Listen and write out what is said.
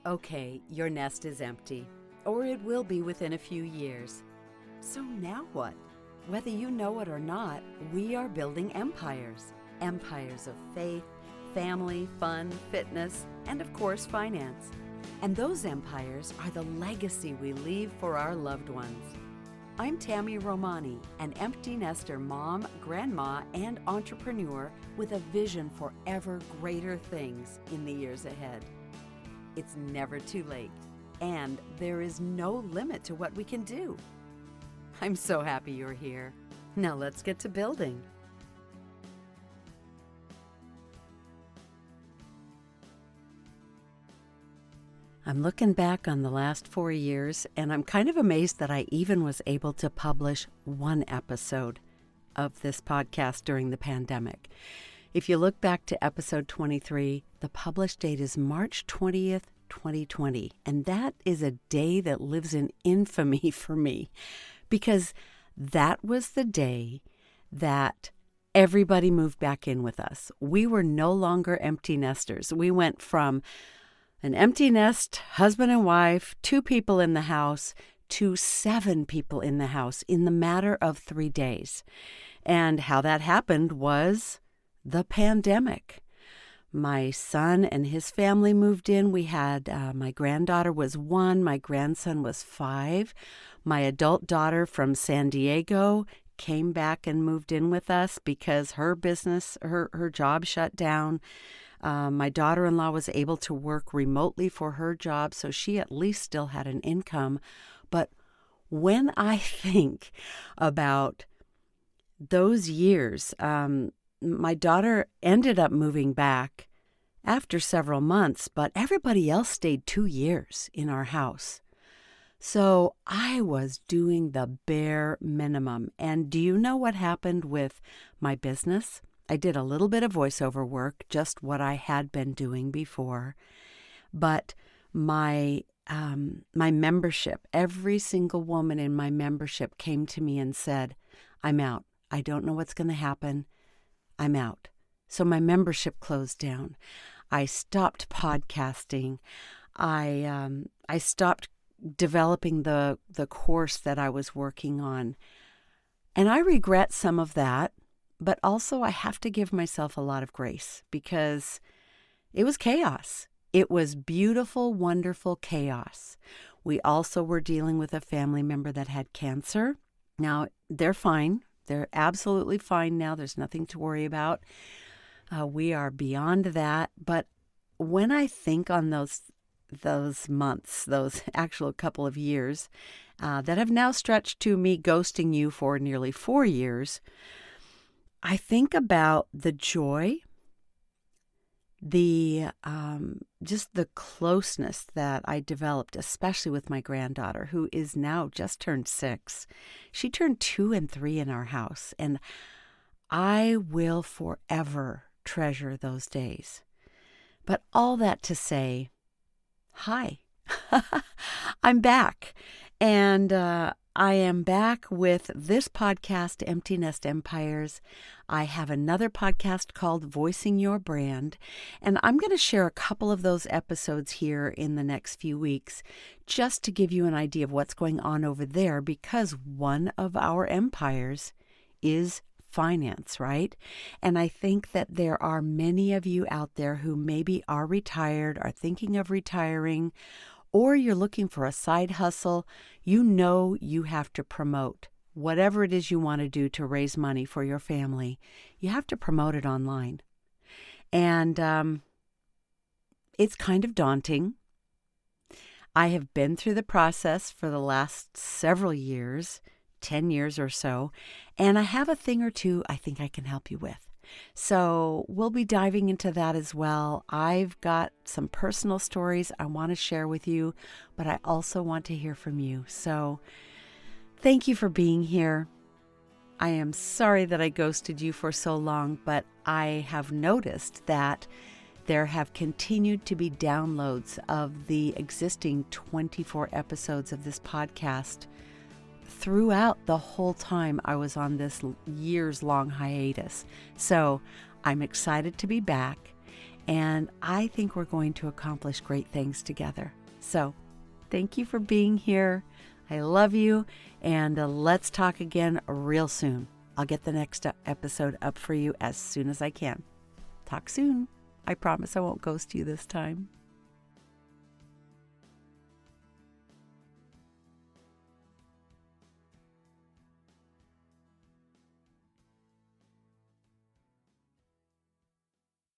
Okay, your nest is empty, or it will be within a few years. So now what? Whether you know it or not, we are building empires. Empires of faith, family, fun, fitness, and of course, finance. And those empires are the legacy we leave for our loved ones. I'm Tammy Romani, an empty nester mom, grandma, and entrepreneur with a vision for ever greater things in the years ahead. It's never too late, and there is no limit to what we can do. I'm so happy you're here. Now let's get to building. I'm looking back on the last 4 years, and I'm kind of amazed that I even was able to publish one episode of this podcast during the pandemic. If you look back to episode 23, the published date is March 20th, 2020, and that is a day that lives in infamy for me because that was the day that everybody moved back in with us. We were no longer empty nesters. We went from an empty nest, husband and wife, 2 people in the house, to 7 people in the house in the matter of 3 days. And how that happened was the pandemic. My son and his family moved in. We had, my granddaughter was 1, my grandson was 5. My adult daughter from San Diego came back and moved in with us because her business, her job shut down. My daughter-in-law was able to work remotely for her job, so she at least still had an income. But when I think about those years, my daughter ended up moving back after several months, but everybody else stayed 2 years in our house. So I was doing the bare minimum. And do you know what happened with my business? I did a little bit of voiceover work, just what I had been doing before. But my membership, every single woman in my membership came to me and said, I'm out. I don't know what's going to happen. I'm out. So my membership closed down. I stopped podcasting. I stopped developing the course that I was working on. And I regret some of that, but also I have to give myself a lot of grace because it was chaos. It was beautiful, wonderful chaos. We also were dealing with a family member that had cancer. Now, they're fine. They're absolutely fine now. There's nothing to worry about. We are beyond that. But when I think on those months, those actual couple of years that have now stretched to me ghosting you for nearly 4 years, I think about the joy, the just the closeness that I developed, especially with my granddaughter, who is now just turned 6. She turned 2 and 3 in our house, and I will forever treasure those days. But all that to say, hi, I'm back, and I am back with this podcast, Empty Nest Empires. I have another podcast called Voicing Your Brand, and I'm going to share a couple of those episodes here in the next few weeks just to give you an idea of what's going on over there, because one of our empires is finance, right? And I think that there are many of you out there who maybe are retired, are thinking of retiring, or you're looking for a side hustle. You know you have to promote whatever it is you want to do to raise money for your family. You have to promote it online. And it's kind of daunting. I have been through the process for the last several years, 10 years or so, and I have a thing or two I think I can help you with. So we'll be diving into that as well. I've got some personal stories I want to share with you, but I also want to hear from you. So thank you for being here. I am sorry that I ghosted you for so long, but I have noticed that there have continued to be downloads of the existing 24 episodes of this podcast throughout the whole time I was on this years-long hiatus. So I'm excited to be back, and I think we're going to accomplish great things together. So thank you for being here. I love you, and let's talk again real soon. I'll get the next episode up for you as soon as I can. Talk soon. I promise I won't ghost you this time.